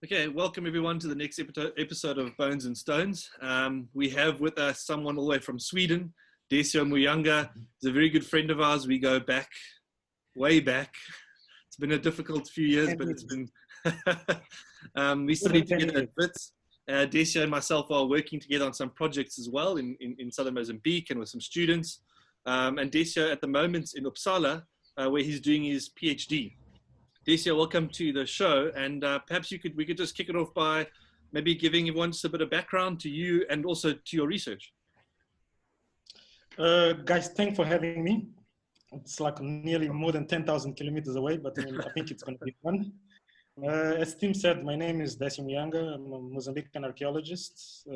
Okay, welcome everyone to the next episode of Bones and Stones. We have with us someone all the way from Sweden, Decio Muianga. He's a very good friend of ours. We go back, way back. It's been a difficult few years, but it's been... we studied together at Wits. Decio and myself are working together on some projects as well in southern Mozambique and with some students. And Decio at the moment in Uppsala, where he's doing his PhD. Decio, welcome to the show, and perhaps we could just kick it off by maybe giving everyone just a bit of background to you and also to your research. Guys, thanks for having me. It's like nearly more than 10,000 kilometers away, but I think it's going to be fun. As Tim said, my name is Decio Muianga. I'm a Mozambican archaeologist.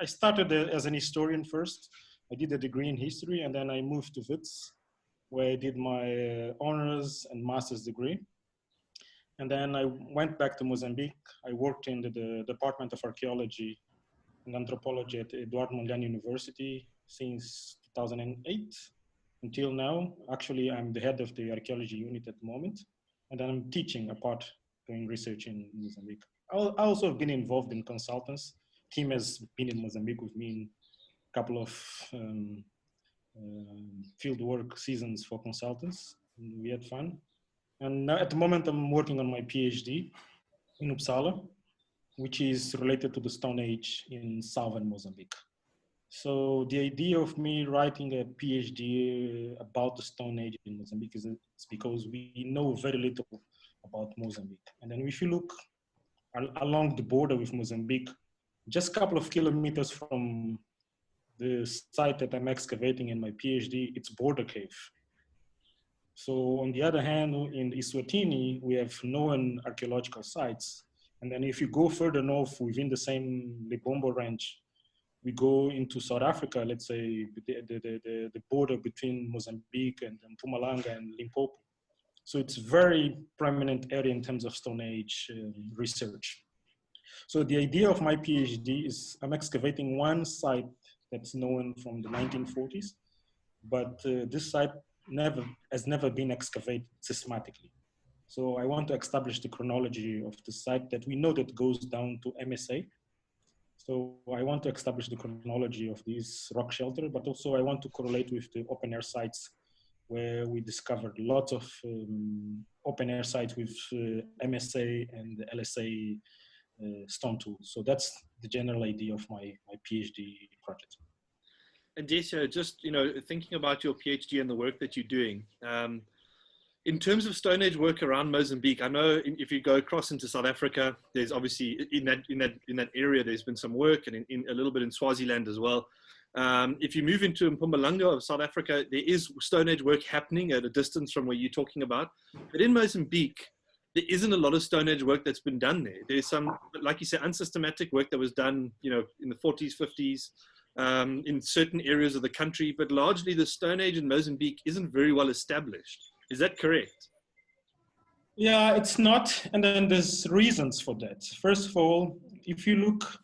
I started as an historian first. I did a degree in history, and then I moved to Wits, where I did my honors and master's degree. And then I went back to Mozambique. I worked in the Department of Archaeology and Anthropology at Eduardo Mondlane University since 2008 until now. Actually, I'm the head of the archaeology unit at the moment. And then I'm teaching apart, doing research in Mozambique. I also have been involved in consultants. Tim has been in Mozambique with me in a couple of fieldwork seasons for consultants. We had fun. And now at the moment I'm working on my PhD in Uppsala, which is related to the Stone Age in southern Mozambique. So the idea of me writing a PhD about the Stone Age in Mozambique is it's because we know very little about Mozambique. And then if you look along the border with Mozambique, just a couple of kilometers from the site that I'm excavating in my PhD, it's Border Cave. So on the other hand, in Eswatini, we have known archaeological sites. And then if you go further north within the same Lebombo Range, we go into South Africa, let's say the border between Mozambique and Mpumalanga and Limpopo. So it's very prominent area in terms of Stone Age research. So the idea of my PhD is I'm excavating one site that's known from the 1940s, but this site has never been excavated systematically. So I want to establish the chronology of the site that we know that goes down to MSA. So I want to establish the chronology of this rock shelter, but also I want to correlate with the open air sites where we discovered lots of open air sites with MSA and LSA stone tools. So that's the general idea of my PhD project. And Decio, just thinking about your PhD and the work that you're doing, in terms of Stone Age work around Mozambique, I know if you go across into South Africa, there's obviously in that area there's been some work, and in a little bit in Swaziland as well. If you move into Mpumalanga of South Africa, there is Stone Age work happening at a distance from where you're talking about. But in Mozambique, there isn't a lot of Stone Age work that's been done there. There's some, like you said, unsystematic work that was done, in the 40s, 50s. In certain areas of the country, but largely the Stone Age in Mozambique isn't very well established. Is that correct? Yeah, it's not. And then there's reasons for that. First of all, if you look,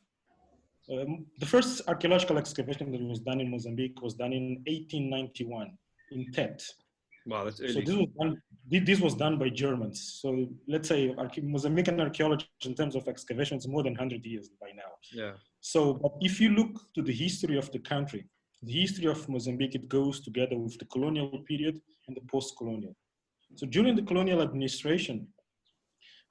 the first archaeological excavation that was done in Mozambique was done in 1891 in Tet. Wow, that's early. So this was done by Germans. So let's say Mozambican archaeology in terms of excavations more than 100 years by now. Yeah. So, but if you look to the history of the country, the history of Mozambique, it goes together with the colonial period and the post-colonial. So during the colonial administration,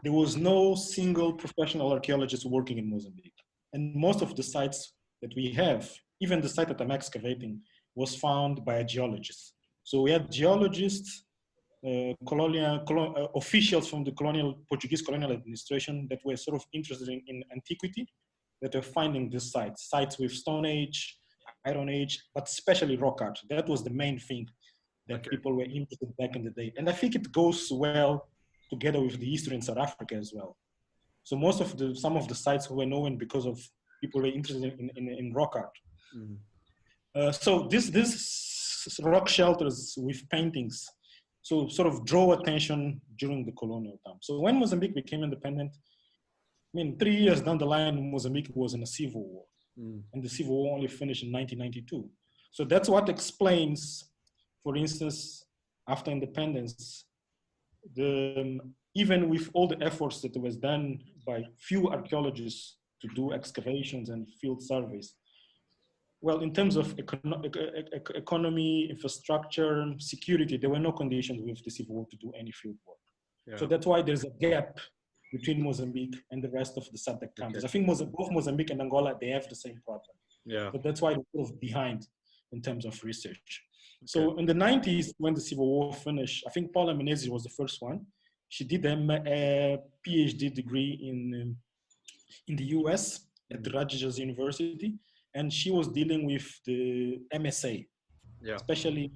there was no single professional archaeologist working in Mozambique. And most of the sites that we have, even the site that I'm excavating, was found by a geologist. So we had geologists, officials from the Portuguese colonial administration that were sort of interested in antiquity, that are finding these sites with Stone Age, Iron Age, but especially rock art. That was the main thing that people were interested back in the day. And I think it goes well together with the history in South Africa as well. So some of the sites were known because of people were interested in rock art. Mm. So this rock shelters with paintings, so sort of draw attention during the colonial time. So when Mozambique became independent, 3 years down the line, Mozambique was in a civil war. Mm. And the civil war only finished in 1992. So that's what explains, for instance, after independence, the even with all the efforts that was done by few archaeologists to do excavations and field surveys, well, in terms of economy, infrastructure, security, there were no conditions with the civil war to do any field work. Yeah. So that's why there's a gap between Mozambique and the rest of the SADC countries. I think both Mozambique and Angola, they have the same problem. Yeah. So that's why they're sort of behind in terms of research. So in the 90s, when the Civil War finished, I think Paula Menezes was the first one. She did a PhD degree in the US at the Rutgers University, and she was dealing with the MSA, especially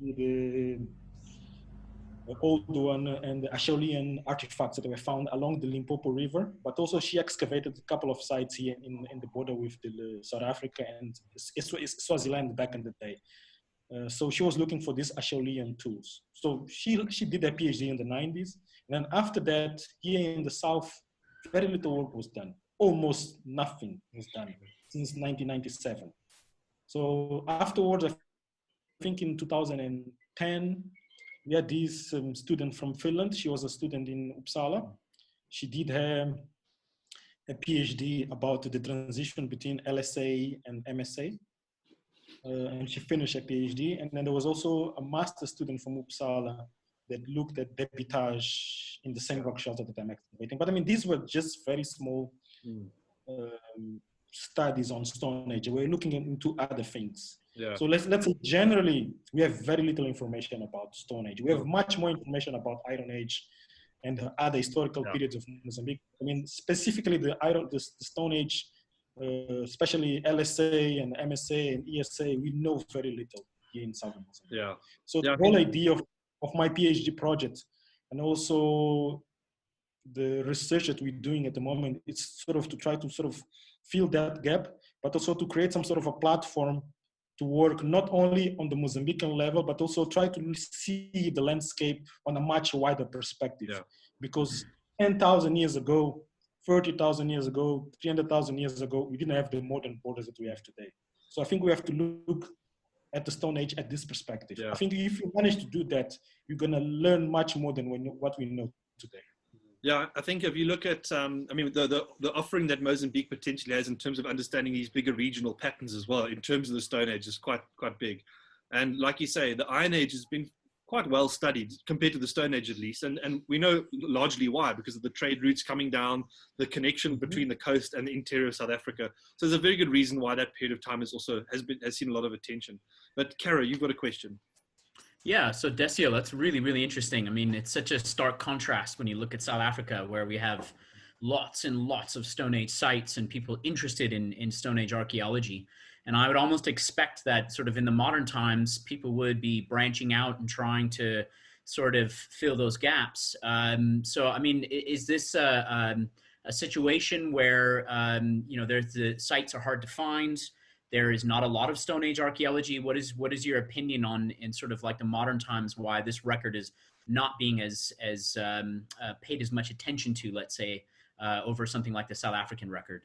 the old one and the Acheulean artifacts that were found along the Limpopo River, but also she excavated a couple of sites here in the border with the South Africa and Swaziland back in the day. So she was looking for these Acheulean tools. So she did a PhD in the 90s. And then after that, here in the South, very little work was done. Almost nothing was done since 1997. So afterwards, I think in 2010, we had this student from Finland. She was a student in Uppsala. She did a PhD about the transition between LSA and MSA. And she finished a PhD. And then there was also a master student from Uppsala that looked at debitage in the same rock shelter that I'm excavating. But I mean, these were just very small studies on Stone Age. We're looking into other things. Yeah. So let's say generally, we have very little information about Stone Age. We have much more information about Iron Age and other historical periods of Mozambique. I mean, specifically the Stone Age, especially LSA and MSA and ESA, we know very little here in Southern Mozambique. Yeah. So the whole idea of my PhD project and also the research that we're doing at the moment, it's sort of to try to sort of fill that gap, but also to create some sort of a platform to work not only on the Mozambican level, but also try to see the landscape on a much wider perspective. Yeah. Because 10,000 years ago, 30,000 years ago, 300,000 years ago, we didn't have the modern borders that we have today. So I think we have to look at the Stone Age at this perspective. Yeah. I think if you manage to do that, you're going to learn much more than what we know today. Yeah, I think if you look at, I mean, the offering that Mozambique potentially has in terms of understanding these bigger regional patterns as well, in terms of the Stone Age, is quite big. And like you say, the Iron Age has been quite well studied compared to the Stone Age, at least. And we know largely why, because of the trade routes coming down, the connection between the coast and the interior of South Africa. So there's a very good reason why that period of time has seen a lot of attention. But Kara, you've got a question. Yeah, so Decio, that's really, really interesting. I mean, it's such a stark contrast when you look at South Africa, where we have lots and lots of Stone Age sites and people interested in Stone Age archaeology. And I would almost expect that sort of in the modern times, people would be branching out and trying to sort of fill those gaps. So, I mean, is this a situation where, you know, the sites are hard to find? There is not a lot of Stone Age archaeology. What is your opinion on, in sort of like the modern times, why this record is not being as paid as much attention to, let's say, over something like the South African record?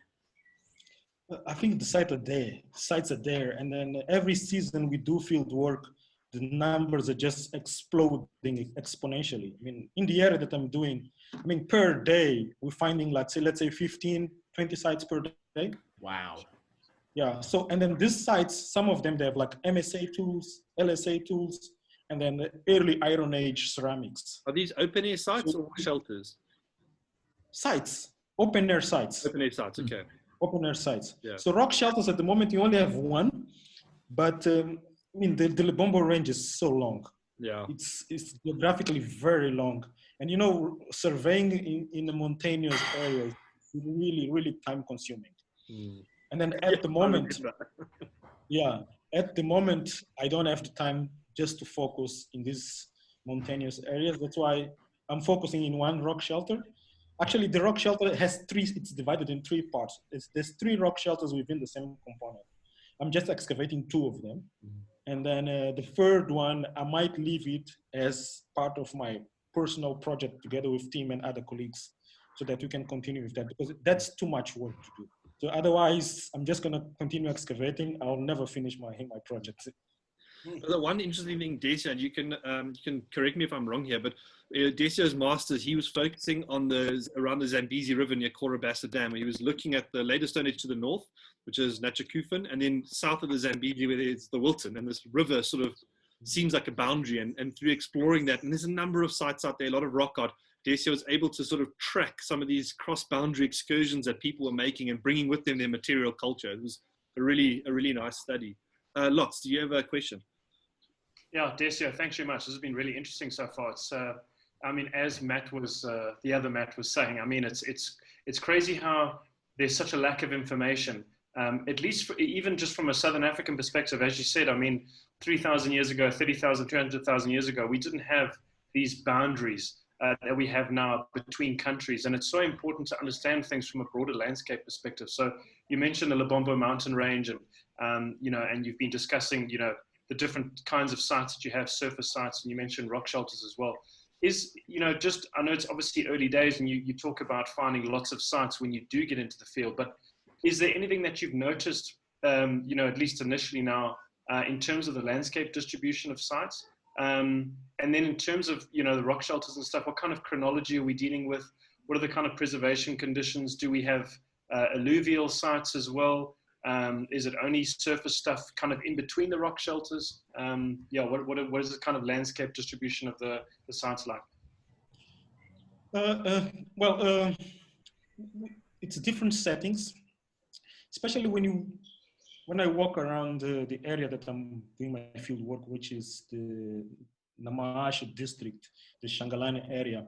I think the sites are there. And then every season we do field work, the numbers are just exploding exponentially. I mean, in the area that I'm doing, I mean, per day, we're finding, let's say 15, 20 sites per day. Wow. Yeah, so, and then these sites, some of them, they have like MSA tools, LSA tools, and then early Iron Age ceramics. Are these open air sites or shelters? Sites, open air sites. Open air sites, okay. Open air sites. Yeah. So rock shelters at the moment, you only have one, but I mean, the Lebombo range is so long. Yeah. It's geographically very long. And you know, surveying in the mountainous areas is really, really time consuming. And then at the moment, at the moment, I don't have the time just to focus in these mountainous areas. That's why I'm focusing in one rock shelter. Actually, the rock shelter has it's divided in three parts. There's three rock shelters within the same component. I'm just excavating two of them. And then the third one, I might leave it as part of my personal project together with team and other colleagues so that we can continue with that, because that's too much work to do. So otherwise, I'm just going to continue excavating. I'll never finish my project. The one interesting thing, Decio, and you can correct me if I'm wrong here, but Decio's masters, he was focusing on around the Zambezi River near Korabasa Dam. He was looking at the later Stone Age to the north, which is Nachakufan, and then south of the Zambezi, where there's the Wilton, and this river sort of seems like a boundary. And through exploring that, and there's a number of sites out there, a lot of rock art, Decio was able to sort of track some of these cross-boundary excursions that people were making and bringing with them their material culture. It was a really nice study. Lots, do you have a question? Yeah, Decio, thanks very much. This has been really interesting so far. It's, I mean, as Matt was, the other Matt was saying, I mean, it's crazy how there's such a lack of information, at least even just from a Southern African perspective. As you said, I mean, 3,000 years ago, 30,000, 200,000 years ago, we didn't have these boundaries that we have now between countries. And it's so important to understand things from a broader landscape perspective. So you mentioned the Lebombo mountain range and, you know, and you've been discussing, you know, the different kinds of sites that you have, surface sites, and you mentioned rock shelters as well. Is, you know, just, I know it's obviously early days and you talk about finding lots of sites when you do get into the field, but is there anything that you've noticed, you know, at least initially now, in terms of the landscape distribution of sites? And then in terms of, you know, the rock shelters and stuff, what kind of chronology are we dealing with? What are the kind of preservation conditions? Do we have alluvial sites as well? Is it only surface stuff kind of in between the rock shelters? Yeah, what is the kind of landscape distribution of the sites like? Well, it's different settings, especially when I walk around the area that I'm doing my field work, which is the Namaashe district, the Shangalane area.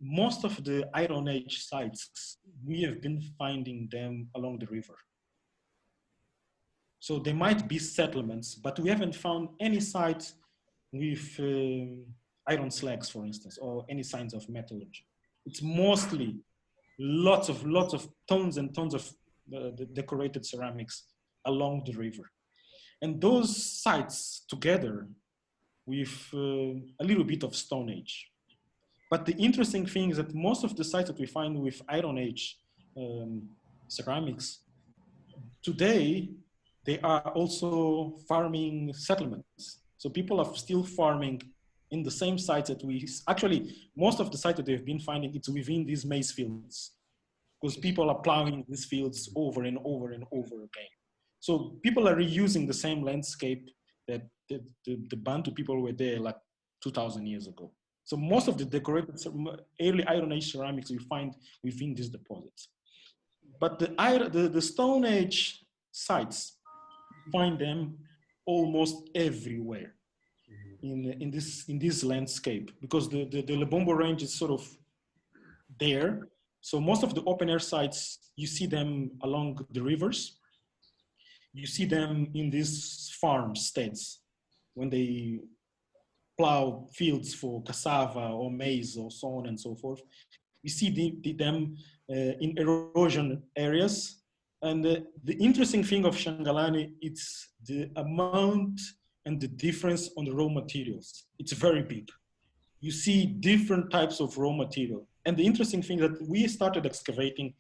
Most of the Iron Age sites, we have been finding them along the river. So there might be settlements, but we haven't found any sites with iron slags, for instance, or any signs of metallurgy. It's mostly lots of tons and tons of the decorated ceramics along the river. And those sites together with a little bit of Stone Age. But the interesting thing is that most of the sites that we find with Iron Age ceramics, today, they are also farming settlements. So people are still farming in the same sites that actually, most of the sites that they've been finding, it's within these maize fields, because people are plowing these fields over and over and over again. So people are reusing the same landscape that the Bantu people were there like 2,000 years ago. So most of the decorated early Iron Age ceramics we find within these deposits. But the Stone Age sites, find them almost everywhere in this landscape, because the Lebombo range is sort of there. So most of the open air sites, you see them along the rivers. You see them in these farmsteads when they plow fields for cassava or maize or so on and so forth. You see them in erosion areas. And the interesting thing of Shangalane, it's the amount and the difference on the raw materials. It's very big. You see different types of raw material. And the interesting thing that we started excavating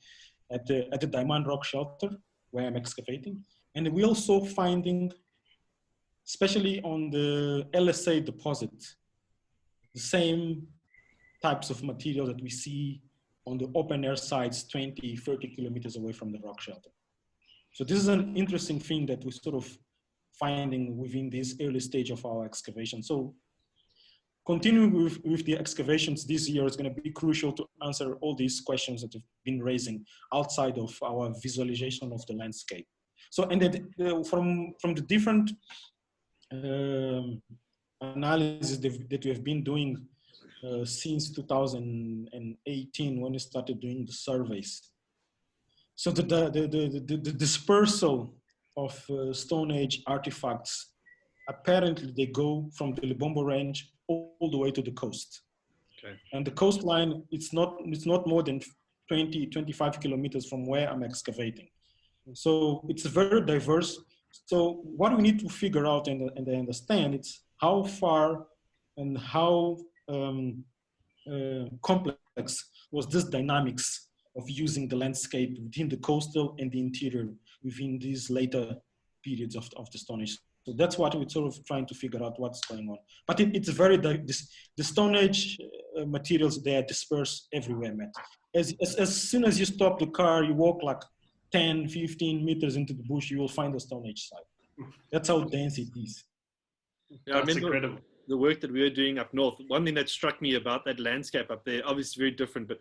at the Diamond Rock Shelter, where I'm excavating, and we're also finding, especially on the LSA deposit, the same types of material that we see on the open air sites 20, 30 kilometers away from the rock shelter. So this is an interesting thing that we're sort of finding within this early stage of our excavation. So continuing with the excavations this year is going to be crucial to answer all these questions that have been raising outside of our visualization of the landscape. So, and then from the different analysis that we have been doing since 2018, when we started doing the surveys. So the dispersal of Stone Age artifacts, apparently they go from the Lebombo range all the way to the coast. Okay. And the coastline, it's not more than 20, 25 kilometers from where I'm excavating. So it's very diverse. So what we need to figure out and understand, it's how far and how complex was this dynamics of using the landscape within the coastal and the interior within these later periods of the Stone Age So that's what we're sort of trying to figure out what's going on. But it's very, the Stone Age materials, they are dispersed everywhere, Matt. As soon as you stop the car, you walk like 10, 15 meters into the bush, you will find a Stone Age site. That's how dense it is. Yeah, That's incredible. The work that we were doing up north, one thing that struck me about that landscape up there, obviously very different, but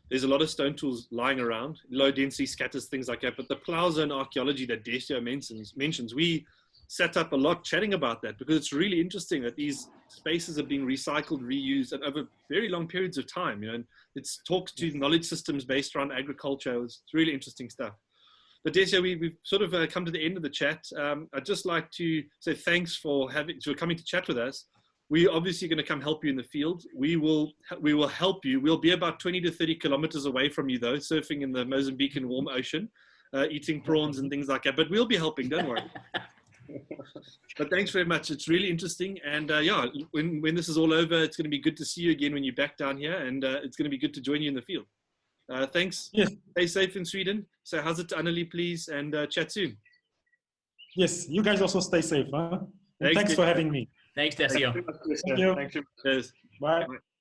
there's a lot of stone tools lying around, low density scatters, things like that. But the plow zone archaeology that Decio mentions, we sat up a lot chatting about that, because it's really interesting that these spaces are being recycled, reused, and over very long periods of time. And it's talks to knowledge systems based around agriculture. It's really interesting stuff. But Decio, we've sort of come to the end of the chat. I'd just like to say thanks for coming to chat with us. We're obviously going to come help you in the field. We will help you. We'll be about 20 to 30 kilometers away from you, though, surfing in the Mozambican warm ocean, eating prawns and things like that. But we'll be helping, don't worry. But thanks very much. It's really interesting. And yeah, when this is all over, it's going to be good to see you again when you're back down here. And it's going to be good to join you in the field. Thanks. Yes. Stay safe in Sweden. So how's it to Annelie, please, and chat soon. Yes, you guys also stay safe. Huh? Thanks for having me. Thanks, Decio. Thank you. Cheers. Bye. Bye.